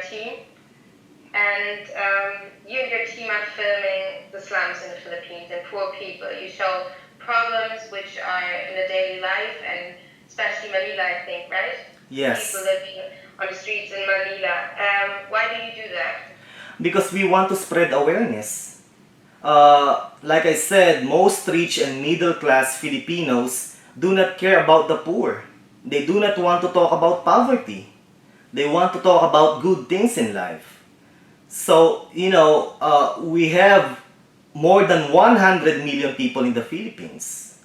team, and you and your team are filming the slums in the Philippines and poor people. You show problems which are in the daily life, and especially Manila, I think, right? People Yes, living on the streets in Manila. Why do you do that? because we want to spread awareness. Like I said, most rich and middle class Filipinos do not care about the poor. They do not want to talk about poverty. They want to talk about good things in life. So, we have more than 100 million people in the Philippines.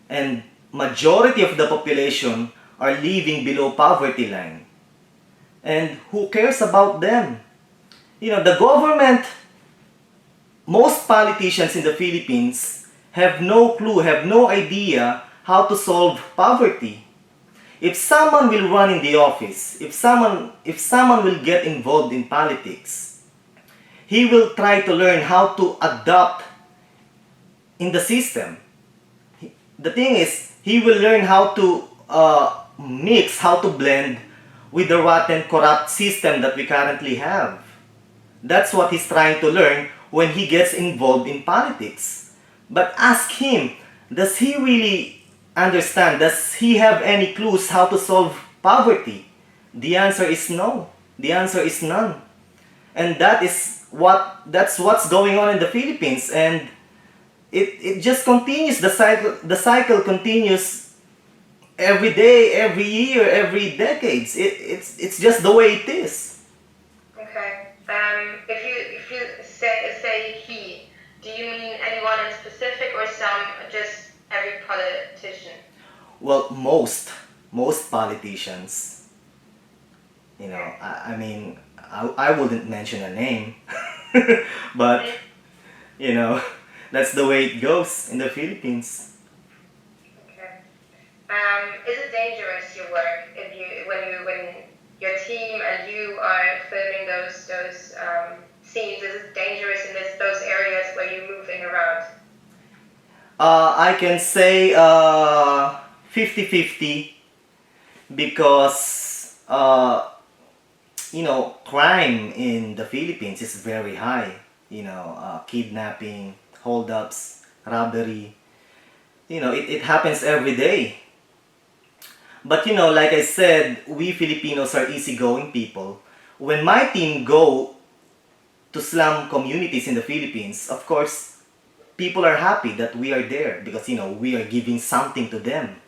And majority of the population are living below poverty line. And who cares about them? The government, most politicians in the Philippines have no clue, have no idea how to solve poverty. If someone will run in the office, if someone will get involved in politics, he will try to learn how to adapt in the system. The thing is, he will learn how to mix, how to blend with the rotten, corrupt system that we currently have. That's what he's trying to learn when he gets involved in politics. But ask him, does he really understand? Does he have any clues how to solve poverty? The answer is no. The answer is none. And that's what's going on in the Philippines, and it just continues. The cycle continues every day, every year, every decades. It's just the way it is. Okay. If you say he, do you mean anyone in specific or some just every politician? Well, most politicians, Okay. I mean, I wouldn't mention a name, but Mhm. you know, that's the way it goes in the Philippines. Okay. Is it dangerous your work if when your team and you are filming those scenes? Is it dangerous in those areas where you're moving around? I can say 50-50 because crime in the Philippines is very high. Kidnapping, holdups, robbery. It happens every day. But like I said, we Filipinos are easygoing people. When my team go to slum communities in the Philippines, of course, people are happy that we are there because we are giving something to them.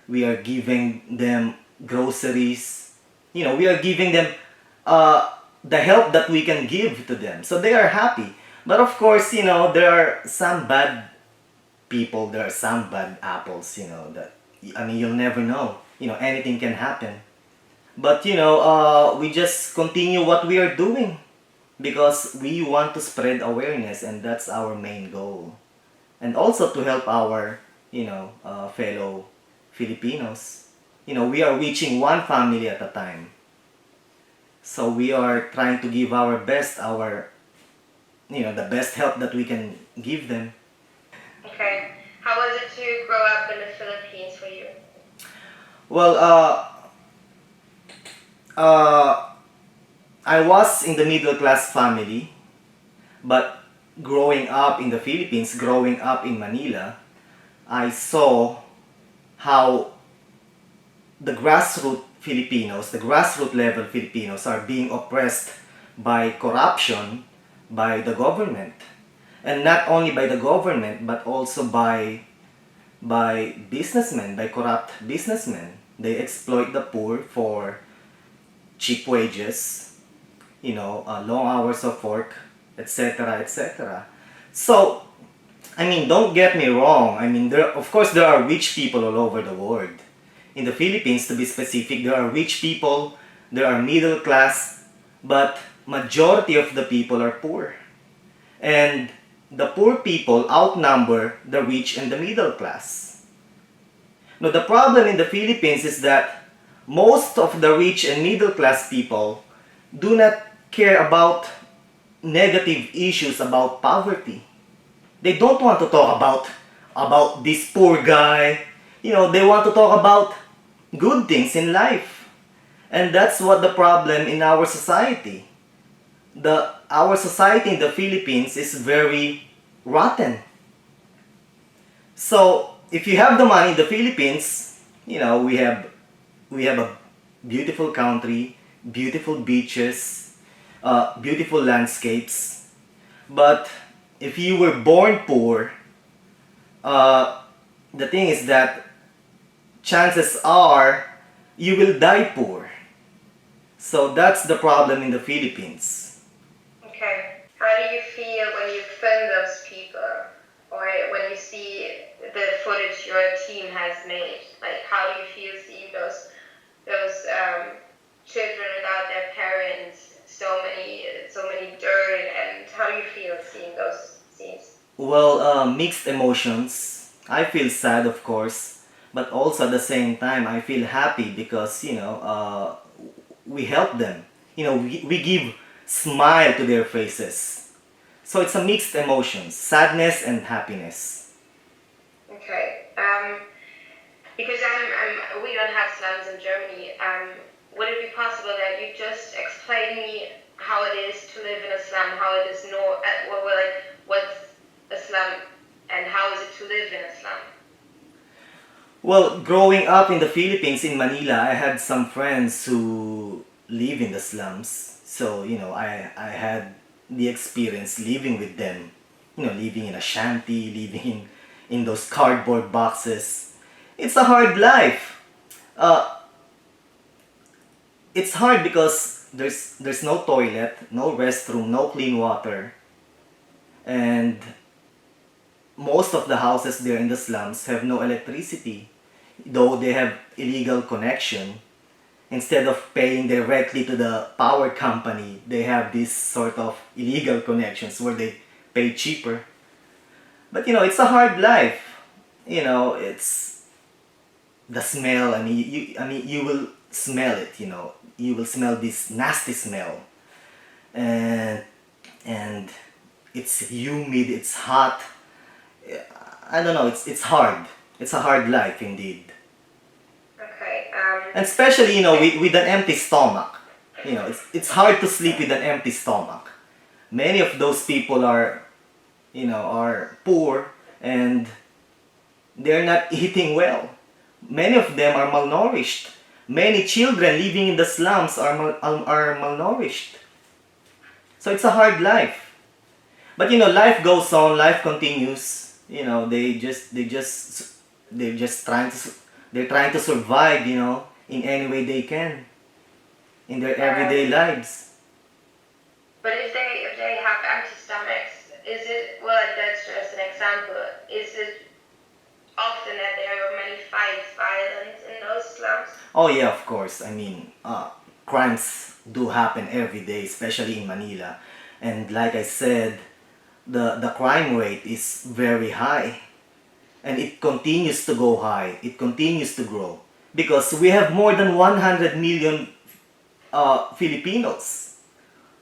We are giving them groceries. We are giving them the help that we can give to them. So they are happy. But of course, there are some bad people, there are some bad apples, that I mean you'll never know. Anything can happen. But we just continue what we are doing because we want to spread awareness, and that's our main goal. And also to help our, fellow Filipinos. We are reaching one family at a time. So we are trying to give our best, the best help that we can give them. Okay. How was it to grow up in the Philippines for you? Well, uh, I was in the middle class family, but growing up in the Philippines, growing up in Manila, I saw how the grassroots level Filipinos are being oppressed by corruption by the government. And not only by the government, but also by businessmen, by corrupt businessmen. They exploit the poor for cheap wages, long hours of work, etc., etc. So, I mean, don't get me wrong. I mean, of course, there are rich people all over the world. In the Philippines, to be specific, there are rich people, there are middle class, but majority of the people are poor. And the poor people outnumber the rich and the middle class. Now, the problem in the Philippines is that most of the rich and middle class people do not care about negative issues about poverty. They don't want to talk about this poor guy. They want to talk about good things in life. And that's what the problem in our society. our society in the Philippines is very rotten. So if you have the money in the Philippines, we have a beautiful country, beautiful beaches, beautiful landscapes. But if you were born poor, uh, the thing is that chances are you will die poor. So that's the problem in the Philippines. Okay. How do you feel when you film those people, or when you see the footage your team has made? Like, how do you feel seeing those children without their parents, so many dirt, and how do you feel seeing those scenes? Well, mixed emotions. I feel sad, of course, but also at the same time, I feel happy because we help them. We give smile to their faces. So it's a mixed emotions, sadness and happiness. Okay. Because we don't have slums in Germany. Would it be possible that you just explain me how it is to live in a slum, how it is what's a slum, and how is it to live in a slum? Well, growing up in the Philippines, in Manila, I had some friends who live in the slums. So, I had the experience living with them. Living in a shanty, living in those cardboard boxes. It's a hard life. Uh, it's hard because there's no toilet, no restroom, no clean water. And most of the houses there in the slums have no electricity, though they have illegal connection. Instead of paying directly to the power company, they have this sort of illegal connections where they pay cheaper. But it's a hard life. It's the smell. You will smell it. You will smell this nasty smell, and and it's humid. It's hot. I don't know. It's hard. It's a hard life indeed. Okay. And especially, with an empty stomach. It's hard to sleep with an empty stomach. Many of those people are poor and they're not eating well. Many of them are malnourished. Many children living in the slums are malnourished. So it's a hard life. But life goes on, life continues. They're just trying to survive, in any way they can in their everyday um, lives. but if they have empty stomachs, is it well? That's just an example. Is it often that there are many fights, violence in those slums? Oh yeah, of course. Crimes do happen every day, especially in Manila. And like I said, the crime rate is very high. And it continues to go high. It continues to grow. Because we have more than 100 million Filipinos.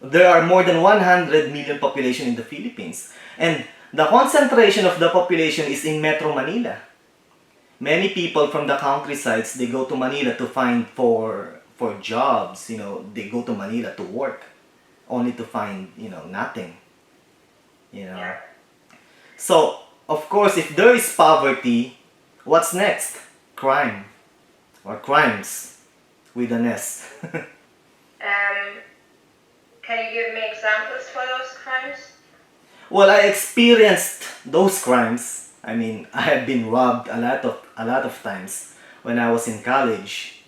There are more than 100 million population in the Philippines. And the concentration of the population is in Metro Manila. Many people from the countrysides, they go to Manila to find for jobs. They go to Manila to work, only to find nothing. You know. Yeah. So of course, if there is poverty, what's next? Crime or crimes with an S. Um, can you give me examples for those crimes? Well, I experienced those crimes. I have been robbed a lot of times when I was in college.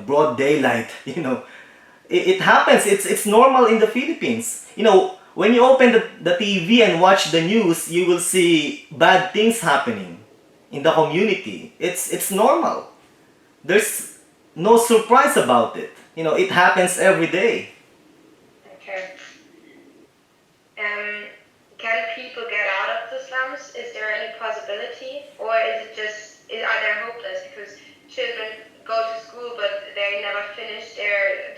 Broad daylight. It happens. It's normal in the Philippines. When you open the TV and watch the news, you will see bad things happening in the community. It's normal. There's no surprise about it. It happens every day. Okay. Um, can people get out of the slums? Is there any possibility, or are they hopeless because children go to school but they never finish their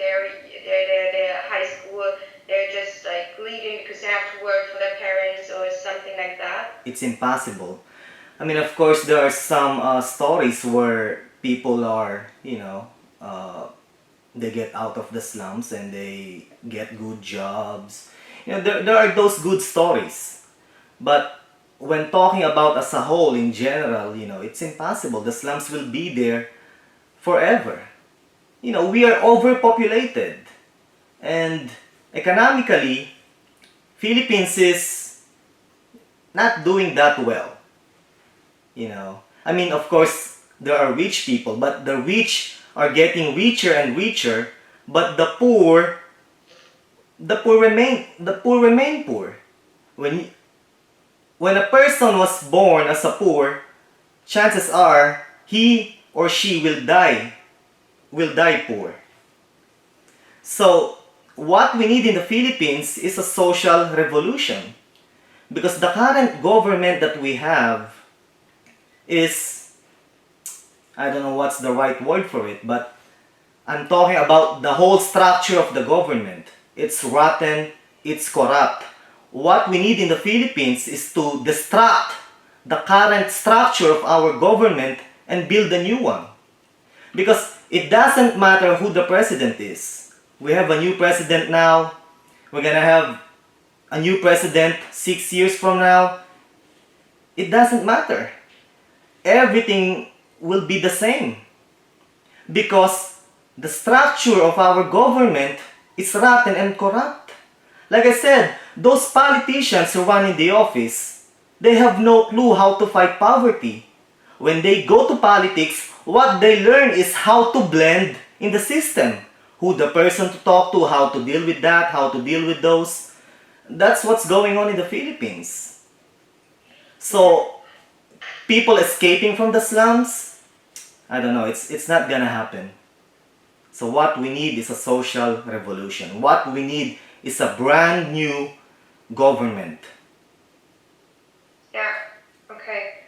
high school? They're just like leaving because they have to work for their parents or something like that. It's impossible. Of course, there are some stories where people are, they get out of the slums and get good jobs. There are those good stories. But when talking about as a whole in general, it's impossible. The slums will be there forever. We are overpopulated. And economically, Philippines is not doing that well. Of course, there are rich people, but the rich are getting richer and richer, but the poor remain poor. When when a person was born as a poor, chances are he or she will die poor. So, what we need in the Philippines is a social revolution, because the current government that we have is, I don't know what's the right word for it, but I'm talking about the whole structure of the government. It's rotten, it's corrupt. What we need in the Philippines is to destruct the current structure of our government and build a new one. Because it doesn't matter who the president is. We have a new president now. We're gonna have a new president 6 years from now. It doesn't matter. Everything will be the same. Because the structure of our government is rotten and corrupt. Like I said, those politicians who run in the office, they have no clue how to fight poverty. When they go to politics, what they learn is how to blend in the system. Who the person to talk to, how to deal with that, how to deal with those. That's what's going on in the Philippines. So, people escaping from the slums, I don't know, it's not gonna happen. So what we need is a social revolution. What we need is a brand new government. Yeah. Okay.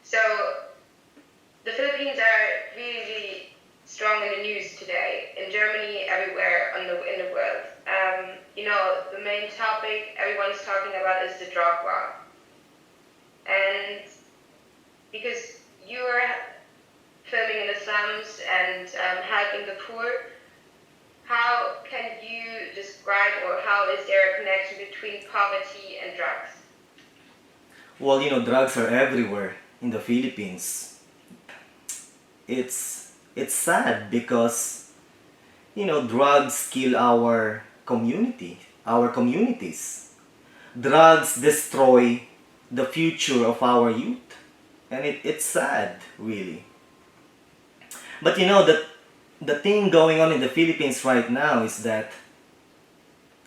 So the Philippines are really, really strong in the news today. In Germany, everywhere in the world. The main topic everyone's talking about is the drug war. And because you are filming in the slums and helping the poor, how can you describe, or how is there a connection between poverty and drugs? Well, drugs are everywhere in the Philippines. It's sad because drugs kill our communities. Drugs destroy the future of our youth. And it's sad, really. But the thing going on in the Philippines right now is that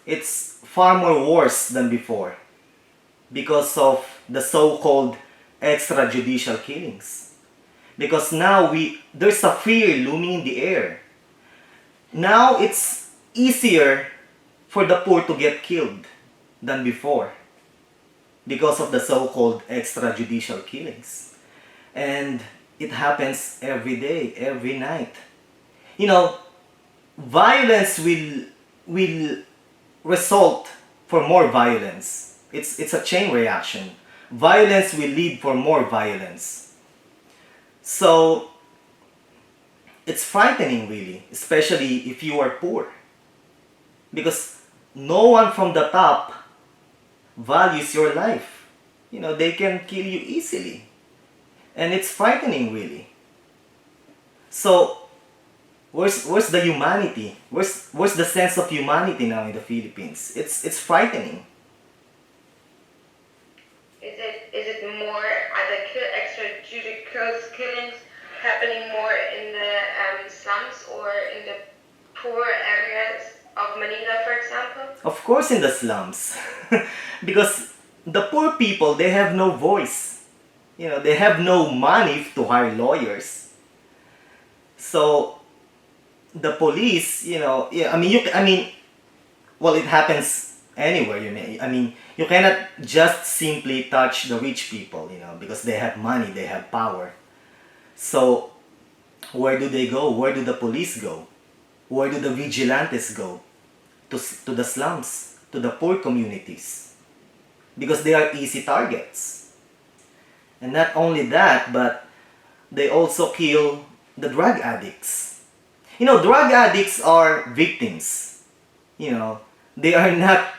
it's far more worse than before because of the so-called extrajudicial killings. Because now there's a fear looming in the air. Now it's easier for the poor to get killed than before because of the so-called extrajudicial killings. And it happens every day, every night. Violence will result for more violence. It's a chain reaction. Violence will lead for more violence. So it's frightening, really, especially if you are poor. Because no one from the top values your life. They can kill you easily. And it's frightening, really. So, where's the humanity? Where's the sense of humanity now in the Philippines? It's frightening. Is it more, are the extrajudicial killings happening more in the slums or in the poor areas of Manila, for example? Of course in the slums. Because the poor people, they have no voice. They have no money to hire lawyers. So the police, well, it happens anywhere. You cannot just simply touch the rich people, because they have money, they have power. So where do they go? Where do the police go? Where do the vigilantes go? To the slums, to the poor communities. Because they are easy targets. And not only that, but they also kill the drug addicts. Drug addicts are victims. They are not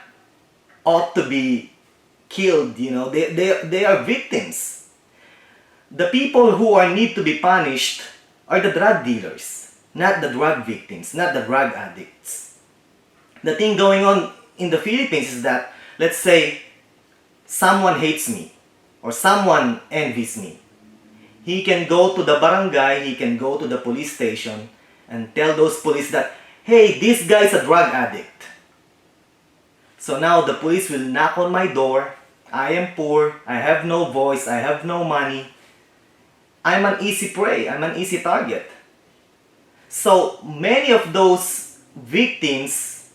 ought to be killed. They are victims. The people who are need to be punished are the drug dealers, not the drug victims, not the drug addicts. The thing going on in the Philippines is that, let's say, someone hates me or someone envies me. He can go to the barangay, he can go to the police station and tell those police that, hey, this guy is a drug addict. So now the police will knock on my door. I am poor, I have no voice, I have no money. I'm an easy prey, I'm an easy target. So many of those victims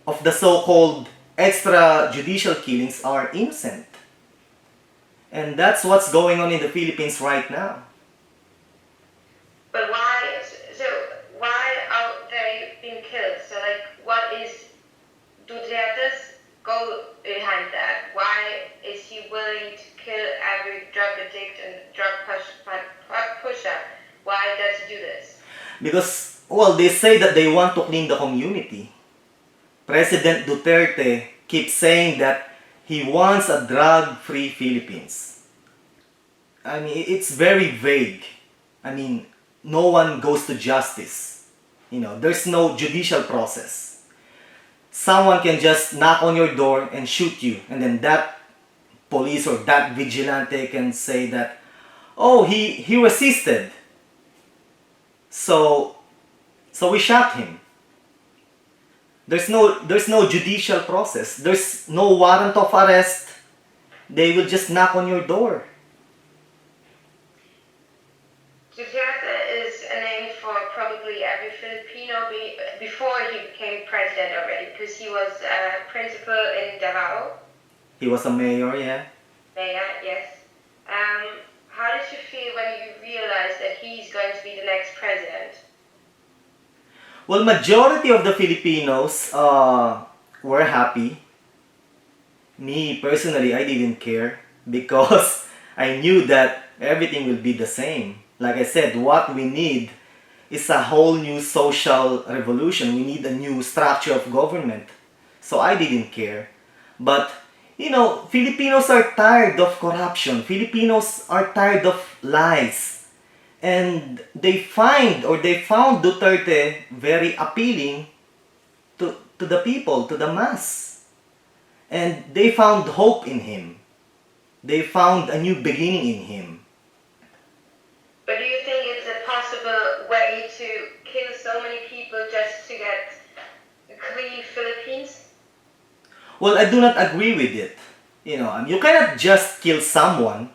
of the so-called extrajudicial killings are innocent. And that's what's going on in the Philippines right now. But why are they being killed? So like, what is Duterte's goal behind that? Why is he willing to kill every drug addict and drug pusher? Why does he do this? Because, they say that they want to clean the community. President Duterte keeps saying that he wants a drug-free Philippines. I mean, it's very vague. I mean, no one goes to justice. There's no judicial process. Someone can just knock on your door and shoot you, and then that police or that vigilante can say that, oh, he resisted. So we shot him. There's no judicial process. There's no warrant of arrest. They will just knock on your door. Duterte is a name for probably every Filipino before he became president already, because he was a principal in Davao. He was a mayor, yeah. Mayor, yes. How did you feel when you realized that he's going to be the next president? Well, majority of the Filipinos were happy. Me, personally, I didn't care because I knew that everything will be the same. Like I said, what we need is a whole new social revolution. We need a new structure of government. So I didn't care. But, Filipinos are tired of corruption. Filipinos are tired of lies. And they found Duterte very appealing to the people, to the mass. And they found hope in him. They found a new beginning in him. But do you think it's a possible way to kill so many people just to get a clean Philippines? Well, I do not agree with it. You cannot just kill someone.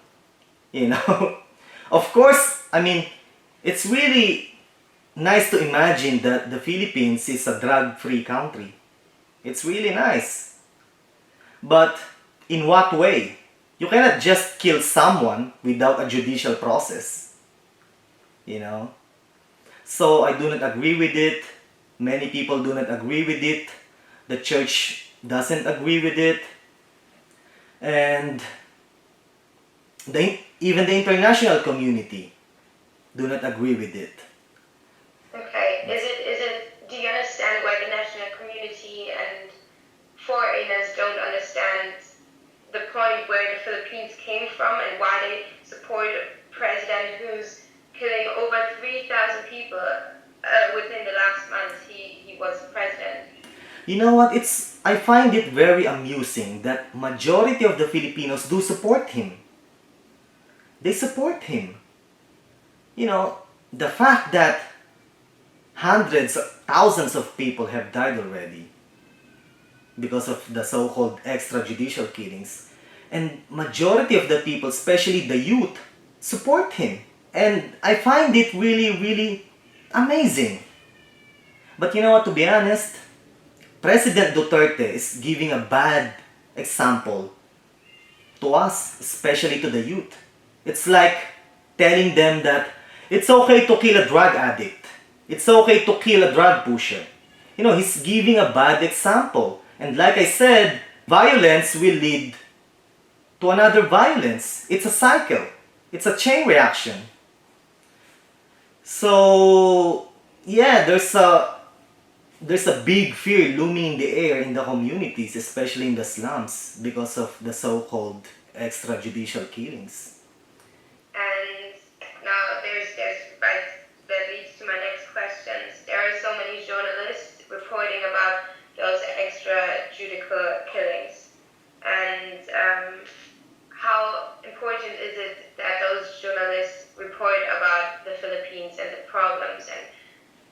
Of course, I mean, it's really nice to imagine that the Philippines is a drug-free country. It's really nice. But in what way? You cannot just kill someone without a judicial process. So I do not agree with it. Many people do not agree with it. The church doesn't agree with it. And even the international community do not agree with it. Okay. Do you understand why the national community and foreigners don't understand the point where the Philippines came from and why they support a president who's killing over 3,000 people within the last month he was president? You know what? I find it very amusing that majority of the Filipinos do support him. They support him. The fact that hundreds, thousands of people have died already because of the so-called extrajudicial killings. And majority of the people, especially the youth, support him. And I find it really, really amazing. But you know what, to be honest, President Duterte is giving a bad example to us, especially to the youth. It's like telling them that it's okay to kill a drug addict. It's okay to kill a drug pusher. He's giving a bad example. And like I said, violence will lead to another violence. It's a cycle. It's a chain reaction. So, yeah, there's a big fear looming in the air in the communities, especially in the slums, because of the so-called extrajudicial killings. And now there's right, that leads to my next questions. There are so many journalists reporting about those extrajudicial killings, and how important is it that those journalists report about the Philippines and the problems and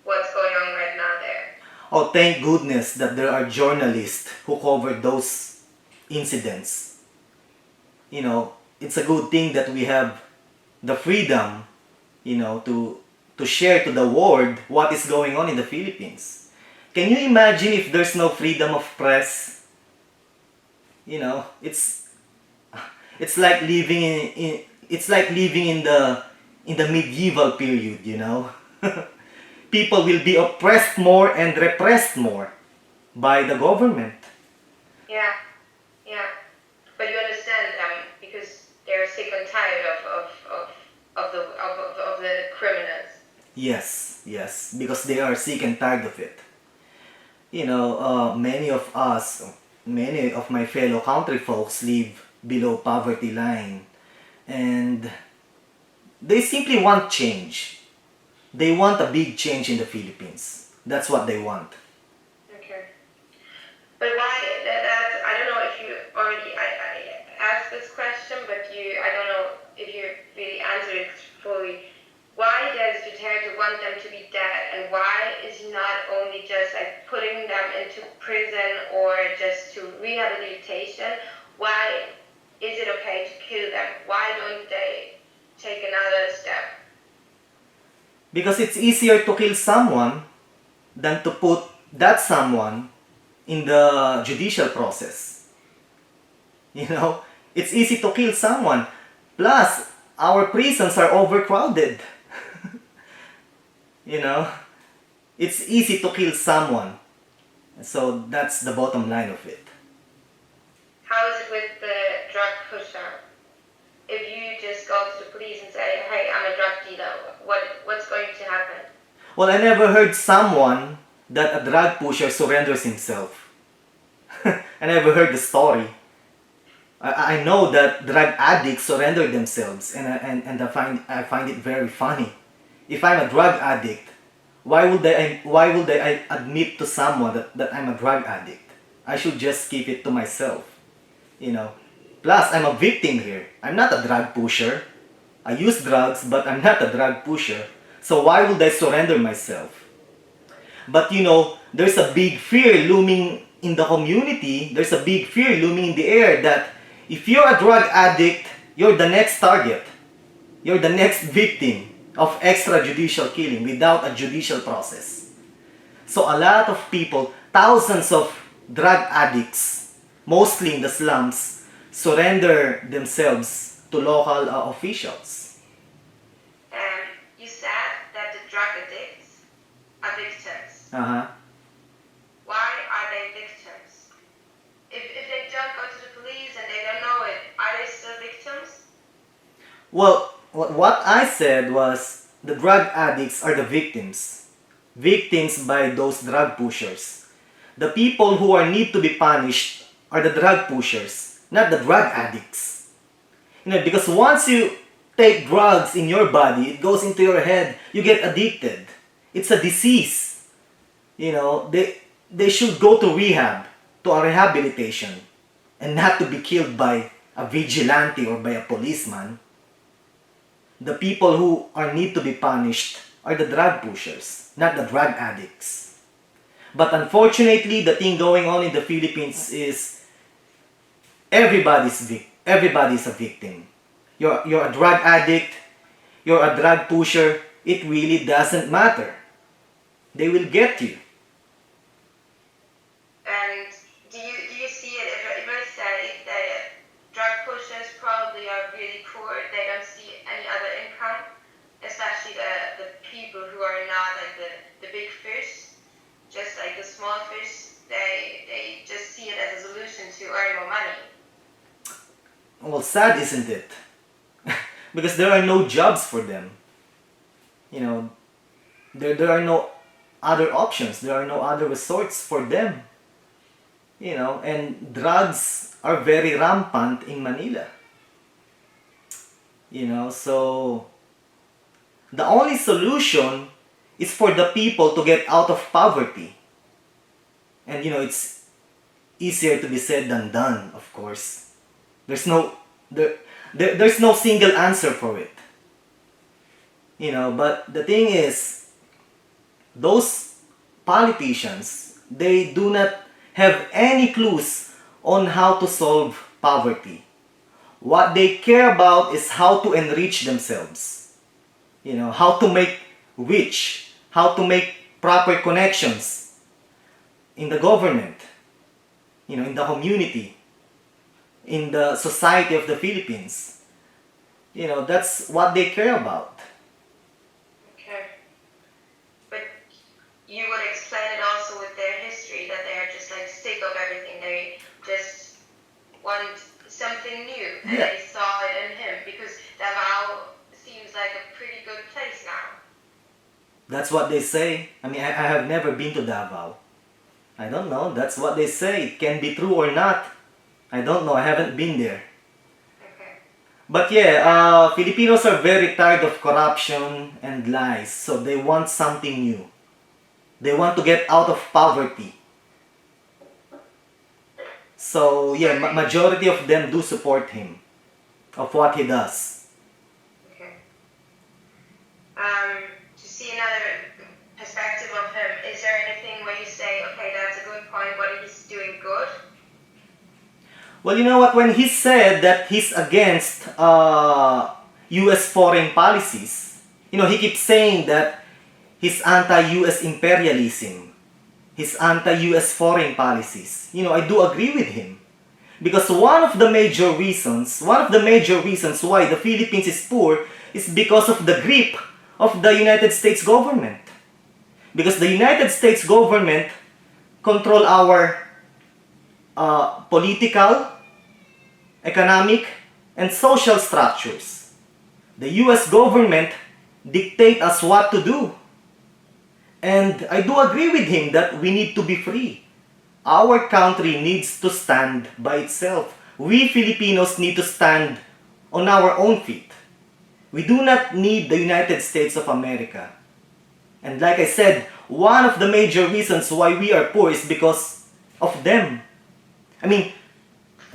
what's going on right now there? Oh, thank goodness that there are journalists who cover those incidents. You know, it's a good thing that we have the freedom, to share to the world what is going on in the Philippines. Can you imagine if there's no freedom of press? You know, it's like living it's like living in the medieval period, you know. People will be oppressed more and repressed more by the government. Yeah, yeah. But you understand because they're sick and tired of the criminals. Yes, yes, because they are sick and tired of it. Many of us, many of my fellow country folks live below poverty line, and they simply want change. They want a big change in the Philippines. That's what they want. Okay. But why that I don't know if you already I asked this question, but I don't know if you really answered it fully. Why does Duterte want them to be dead, and why is he not only just like putting them into prison or just to rehabilitation? Why is it okay to kill them? Why don't they take another step? Because it's easier to kill someone than to put that someone in the judicial process. You know, it's easy to kill someone. Plus, our prisons are overcrowded. you know, it's easy to kill someone. So that's the bottom line of it. How is it with the drug pusher? If you just go to the police and say, "Hey, I'm a drug dealer," what's going to happen? Well, I never heard someone that a drug pusher surrenders himself. I never heard the story. I know that drug addicts surrender themselves, and I find it very funny. If I'm a drug addict, why would I admit to someone that I'm a drug addict? I should just keep it to myself, you know. Plus, I'm a victim here. I'm not a drug pusher. I use drugs, but I'm not a drug pusher. So why would I surrender myself? But there's a big fear looming in the community. There's a big fear looming in the air that if you're a drug addict, you're the next target. You're the next victim of extrajudicial killing without a judicial process. So a lot of people, thousands of drug addicts, mostly in the slums, surrender themselves to local officials. You said that the drug addicts are victims. Uh-huh. Why are they victims? If they don't go to the police and they don't know it, are they still victims? Well, what I said was the drug addicts are the victims. Victims by those drug pushers. The people who need to be punished are the drug pushers, not the drug addicts. Because once you take drugs in your body, it goes into your head, you get addicted. It's a disease. They should go to rehab, to a rehabilitation, and not to be killed by a vigilante or by a policeman. The people who need to be punished are the drug pushers, not the drug addicts. But unfortunately, the thing going on in the Philippines is everybody's a victim. You're a drug addict, you're a drug pusher, it really doesn't matter. They will get you. And do you see it? If I say that drug pushers probably are really poor, they don't see any other income, especially the people who are not like the big fish, just like the small fish. They just see it as a solution to earn more money. Well, sad, isn't it? Because there are no jobs for them. There are no other options. There are no other resorts for them. And drugs are very rampant in Manila. So the only solution is for the people to get out of poverty. And it's easier to be said than done, of course. There's no there's no single answer for it. But the thing is, those politicians, they do not have any clues on how to solve poverty. What they care about is how to enrich themselves. How to make rich, how to make proper connections in the government, in the community, in the society of the Philippines. That's what they care about. Okay. But you would explain it also with their history, that they're just like sick of everything. They just want something new, and Yeah. they saw it in him, because Davao seems like a pretty good place now. That's what they say. I mean, I have never been to Davao. I don't know. That's what they say. It can be true or not. I don't know. I haven't been there. Okay. But yeah, Filipinos are very tired of corruption and lies. So they want something new. They want to get out of poverty. So yeah, majority of them do support him, of what he does. Okay. To see another perspective of him, is there anything where you say, okay, that's a good point, what he's doing good? Well, you know what? When he said that he's against U.S. foreign policies, he keeps saying that he's anti-U.S. imperialism, his anti-U.S. foreign policies. I do agree with him. Because one of the major reasons why the Philippines is poor is because of the grip of the United States government. Because the United States government control our political, economic, and social structures. The US government dictate us what to do. And I do agree with him that we need to be free. Our country needs to stand by itself. We Filipinos need to stand on our own feet. We do not need the United States of America. And like I said, one of the major reasons why we are poor is because of them.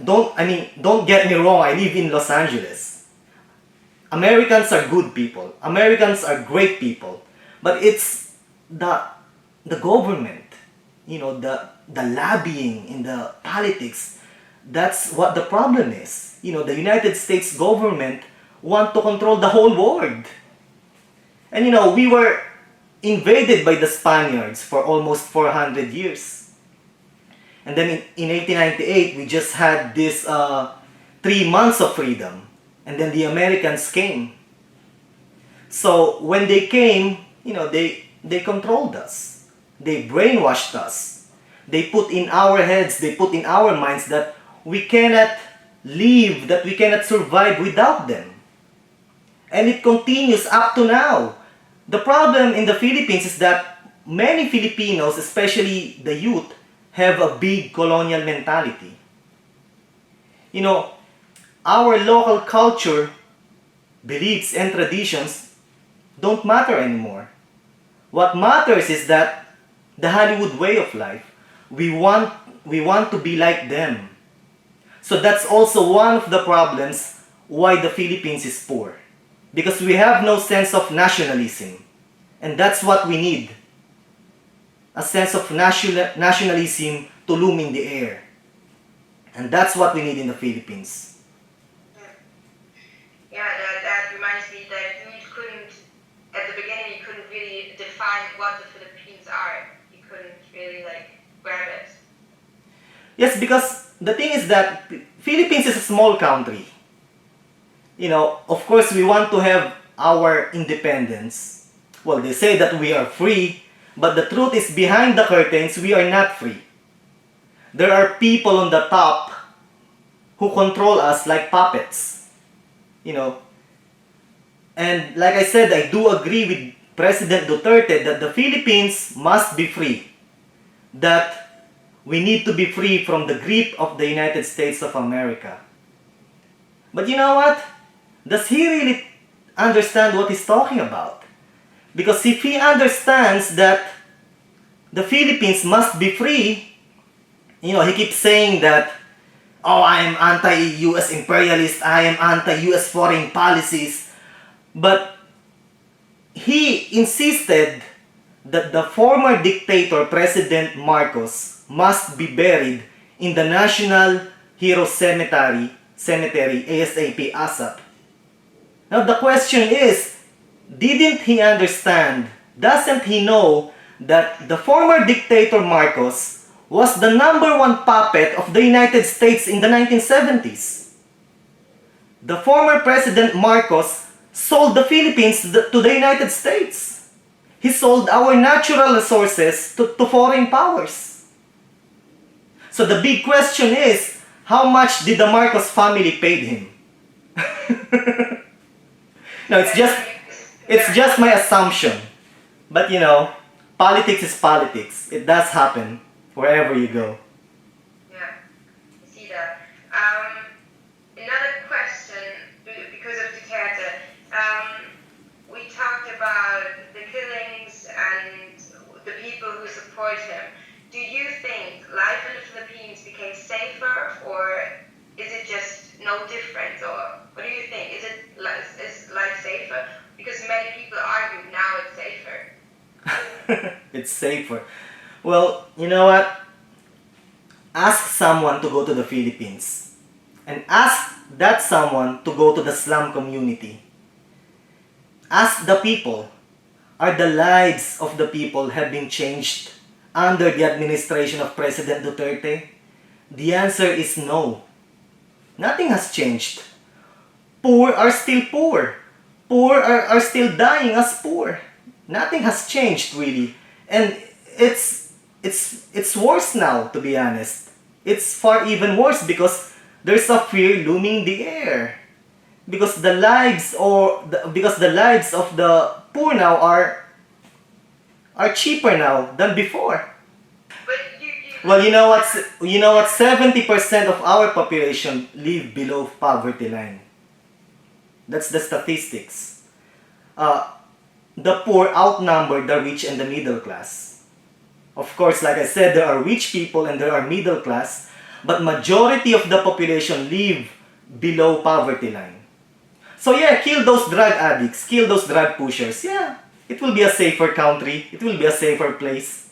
Don't get me wrong, I live in Los Angeles. Americans are good people. Americans are great people. But it's the government, the lobbying in the politics. That's what the problem is. The United States government want to control the whole world. And we were invaded by the Spaniards for almost 400 years. And then in 1898, we just had this 3 months of freedom. And then the Americans came. So when they came, they controlled us. They brainwashed us. They put in our heads, they put in our minds that we cannot live, that we cannot survive without them. And it continues up to now. The problem in the Philippines is that many Filipinos, especially the youth, have a big colonial mentality. Our local culture, beliefs, and traditions don't matter anymore. What matters is that the Hollywood way of life, we want to be like them. So that's also one of the problems why the Philippines is poor. Because we have no sense of nationalism. And that's what we need. A sense of nationalism to loom in the air. And that's what we need in the Philippines. Yeah, that reminds me that you couldn't, at the beginning, you couldn't really define what the Philippines are. You couldn't really grab it. Yes, because the thing is that Philippines is a small country. Of course we want to have our independence. Well, they say that we are free, but the truth is behind the curtains, we are not free. There are people on the top who control us like puppets. And like I said, I do agree President Duterte that the Philippines must be free, that we need to be free from the grip of the United States of America. But you know what? Does he really understand what he's talking about? Because if he understands that the Philippines must be free, he keeps saying that, oh, I am anti-US imperialist, I am anti-US foreign policies. But he insisted that the former dictator, President Marcos, must be buried in the National Hero Cemetery, ASAP, ASAP. Now the question is, didn't he understand, doesn't he know that the former dictator Marcos was the number one puppet of the United States in the 1970s? The former President Marcos sold the Philippines to the United States. He sold our natural resources to foreign powers. So the big question is, how much did the Marcos family paid him? No, it's just my assumption. But politics is politics. It does happen wherever you go. Yeah, I see that. Another question, because of Duterte, we talked about the killings and the people who support him. Do you think life in the Philippines became safer, or is it just no different? Or what do you think? Is life safer? Because many people argue now it's safer. It's safer. Well, you know what? Ask someone to go to the Philippines. And ask that someone to go to the slum community. Ask the people, are the lives of the people have been changed under the administration of President Duterte? The answer is no. Nothing has changed. Poor are still poor. Poor are still dying as poor. Nothing has changed really. And it's worse now, to be honest. It's far even worse because there's a fear looming in the air. Because the lives of the poor now are cheaper now than before. Well, you know what? 70% of our population live below poverty line. That's the statistics. The poor outnumber the rich and the middle class. Of course, like I said, there are rich people and there are middle class, but majority of the population live below poverty line. So yeah, kill those drug addicts, kill those drug pushers. Yeah, it will be a safer country. It will be a safer place.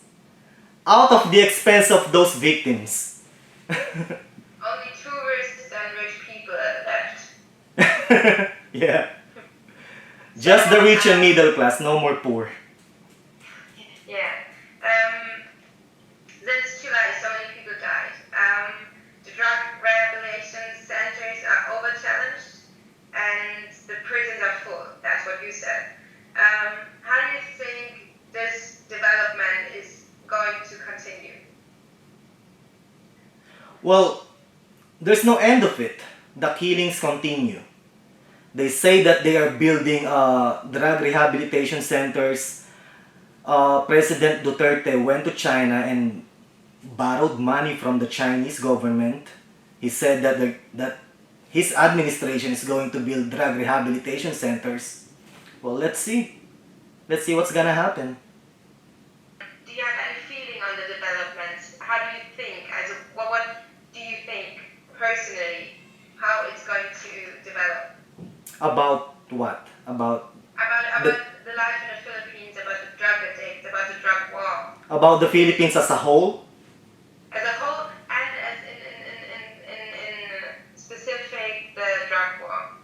Out of the expense of those victims. Only tourists and rich people are left. Yeah. Just the rich and middle class, no more poor. Yeah. Since July, so many people died. The drug rehabilitation centers are over-challenged and the prisons are full. That's what you said. How do you think this development is going to continue? Well, there's no end of it. The killings continue. They say that they are building drug rehabilitation centers. President Duterte went to China and borrowed money from the Chinese government. He said that his administration is going to build drug rehabilitation centers. Well, let's see. Let's see what's gonna happen. Do you have any feeling on the developments? How do you think, what do you think personally, how it's going to develop? About what? About the life in the Philippines, about the drug addict, about the drug war. About the Philippines as a whole? As a whole, and as in specific, the drug war.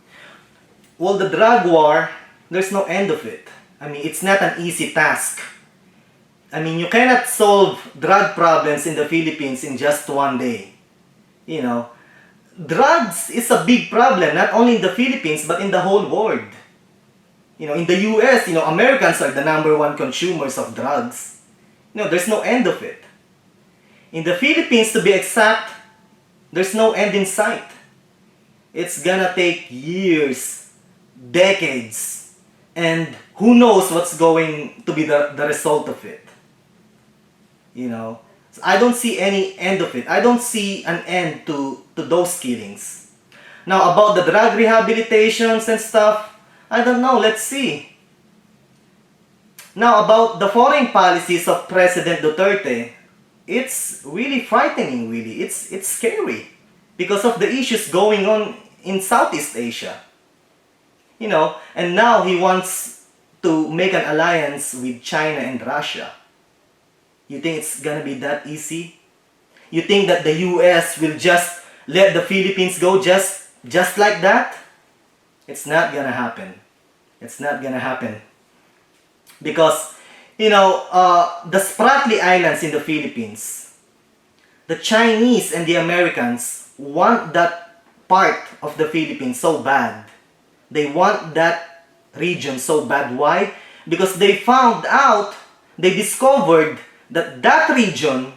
Well, the drug war, there's no end of it. I mean, it's not an easy task. I mean, you cannot solve drug problems in the Philippines in just one day. Drugs is a big problem, not only in the Philippines, but in the whole world. In the US, Americans are the number one consumers of drugs. There's no end of it. In the Philippines, to be exact, there's no end in sight. It's gonna take years, decades, and who knows what's going to be the result of it? You know, I don't see any end of it. I don't see an end to those killings. Now, about the drug rehabilitations and stuff, I don't know. Let's see. Now, about the foreign policies of President Duterte, it's really frightening, really. It's scary because of the issues going on in Southeast Asia. You know, and now he wants to make an alliance with China and Russia. You think it's gonna be that easy? You think that the US will just let the Philippines go just like that? It's not gonna happen. It's not gonna happen. Because, the Spratly Islands in the Philippines, the Chinese and the Americans want that part of the Philippines so bad. They want that region so bad. Why? Because they discovered that that region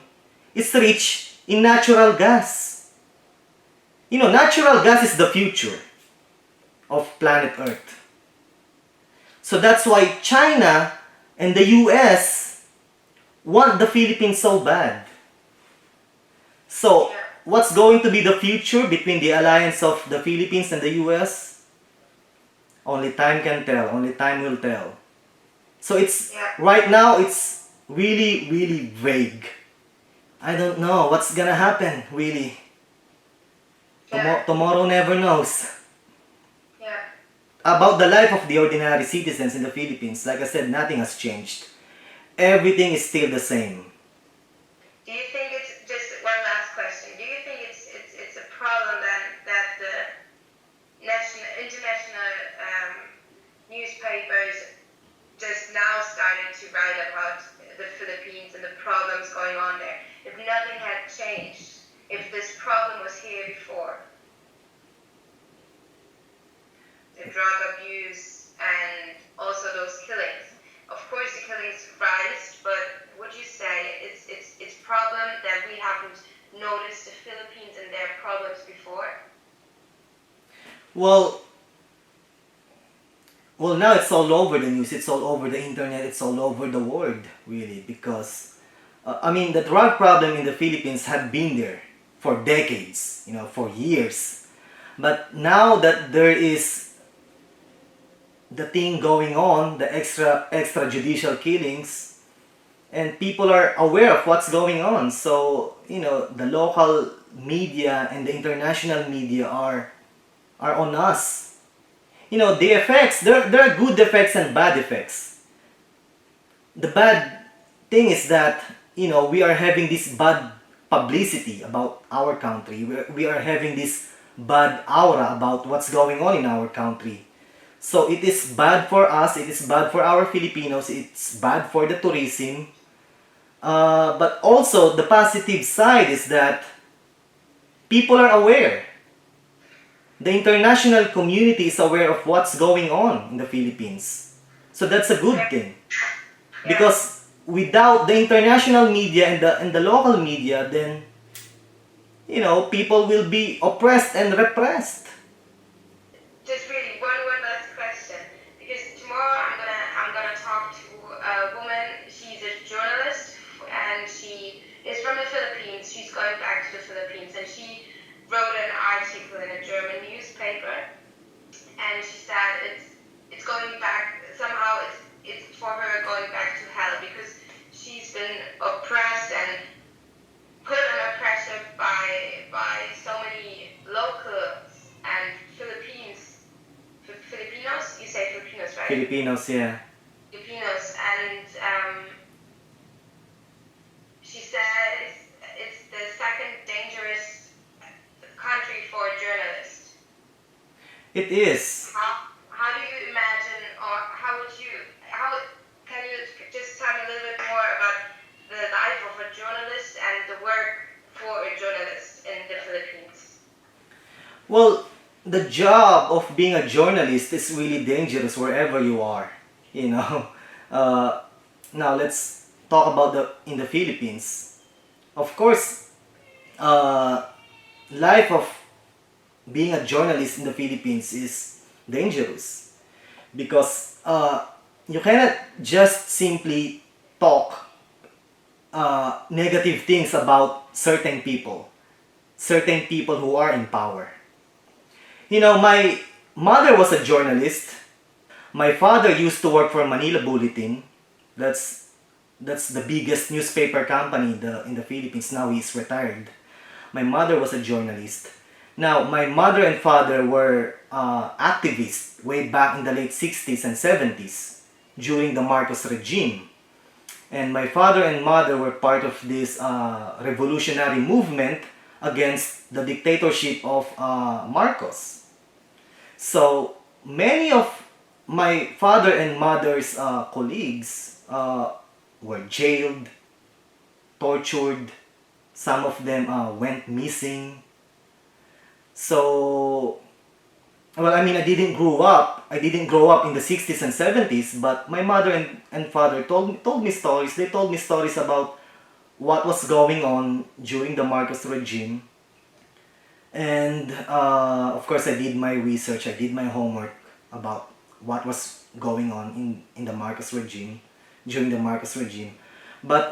is rich in natural gas. Natural gas is the future of planet Earth. So that's why China and the US want the Philippines so bad. So, what's going to be the future between the alliance of the Philippines and the US? Only time can tell. Only time will tell. So right now it's really, really vague. I don't know what's gonna happen, really. Tomorrow never knows. Yeah. About the life of the ordinary citizens in the Philippines, like I said, nothing has changed. Everything is still the same. Do you think it's just one last question? Do you think it's a problem that the international newspapers just now started to write about the Philippines and the problems going on there? If nothing had changed, if this problem was here before, the drug abuse and also those killings. Of course, the killings rise, but would you say it's problem that we haven't noticed the Philippines and their problems before? Well, now it's all over the news, it's all over the internet, it's all over the world, really, because the drug problem in the Philippines had been there for decades, for years. But now that there is the thing going on, the extrajudicial killings, and people are aware of what's going on. So, the local media and the international media are on us. The effects, there are good effects and bad effects. The bad thing is that, we are having this bad publicity about our country. We are having this bad aura about what's going on in our country. So it is bad for us, it is bad for our Filipinos, it's bad for the tourism. But also, the positive side is that people are aware. The international community is aware of what's going on in the Philippines. So that's a good thing. Because without the international media and the local media, then, people will be oppressed and repressed. Just really one last question, because tomorrow I'm gonna talk to a woman. She's a journalist and she is from the Philippines. She's going back to the Philippines and she wrote an article in a German newspaper, and she said it's going back somehow. It's for her going back to hell because she's been oppressed and put under pressure by so many locals and Filipinos. You say Filipinos, right? Filipinos, yeah. Filipinos, and she says it's the second dangerous country for a journalist. It is. How do you imagine, or how can you just tell me a little bit more about the life of a journalist and the work for a journalist in the Philippines? Well, the job of being a journalist is really dangerous wherever you are. Now let's talk about in the Philippines. Of course, life of being a journalist in the Philippines is dangerous because you cannot just simply talk negative things about certain people who are in power. You know, my mother was a journalist. My father used to work for Manila Bulletin. That's that's the biggest newspaper company in the Philippines. Now he's retired. My mother was a journalist. Now, my mother and father were activists way back in the late 60s and 70s during the Marcos regime. And my father and mother were part of this revolutionary movement against the dictatorship of Marcos. So many of my father and mother's colleagues were jailed, tortured. Some of them went missing. So, well, I mean, I didn't grow up in the 60s and 70s, but my mother and father told me stories. They told me stories about what was going on during the Marcos regime. And of course, I did my research, I did my homework about what was going on in the Marcos regime, during the Marcos regime. But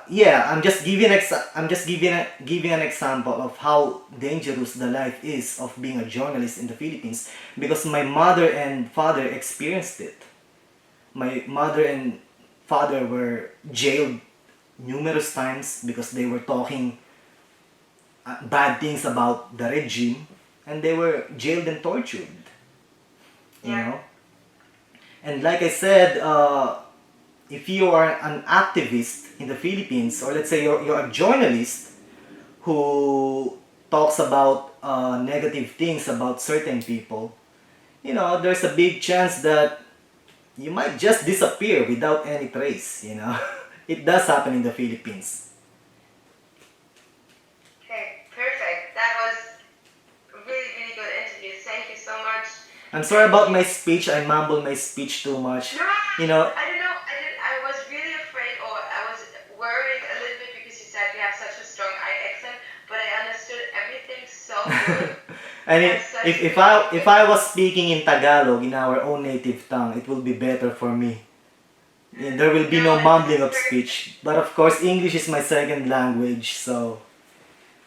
yeah, I'm just giving an example of how dangerous the life is of being a journalist in the Philippines because my mother and father experienced it. My mother and father were jailed numerous times because they were talking bad things about the regime, and they were jailed and tortured, you Yeah. know. And like I said, if you are an activist in the Philippines, or let's say you're a journalist who talks about negative things about certain people, you know, there's a big chance that you might just disappear without any trace, you know. It does happen in the Philippines. Okay, perfect. That was a really, really good interview. Thank you so much. I'm sorry about my speech. I mumble my speech too much. No, You know, I don't know. I was really afraid, or I was worried a little bit because you said you have such a strong I accent, but I understood everything so good. I You mean, have such a good if English. I was speaking in Tagalog, in our own native tongue, it will be better for me. There will be No, no it's mumbling of perfect. speech. But of course, English is my second language, so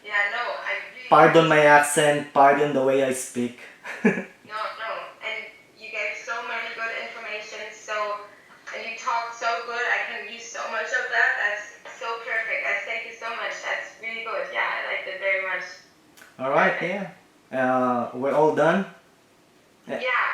Yeah, no, I really pardon my understood. accent, pardon the way I speak. No, no, and you gave so many good information. So, and you talked so good. I can use so much of that. That's so perfect. I thank you so much. That's really good. Yeah, I liked it very much. All right, Perfect. yeah. We're all done. Yeah,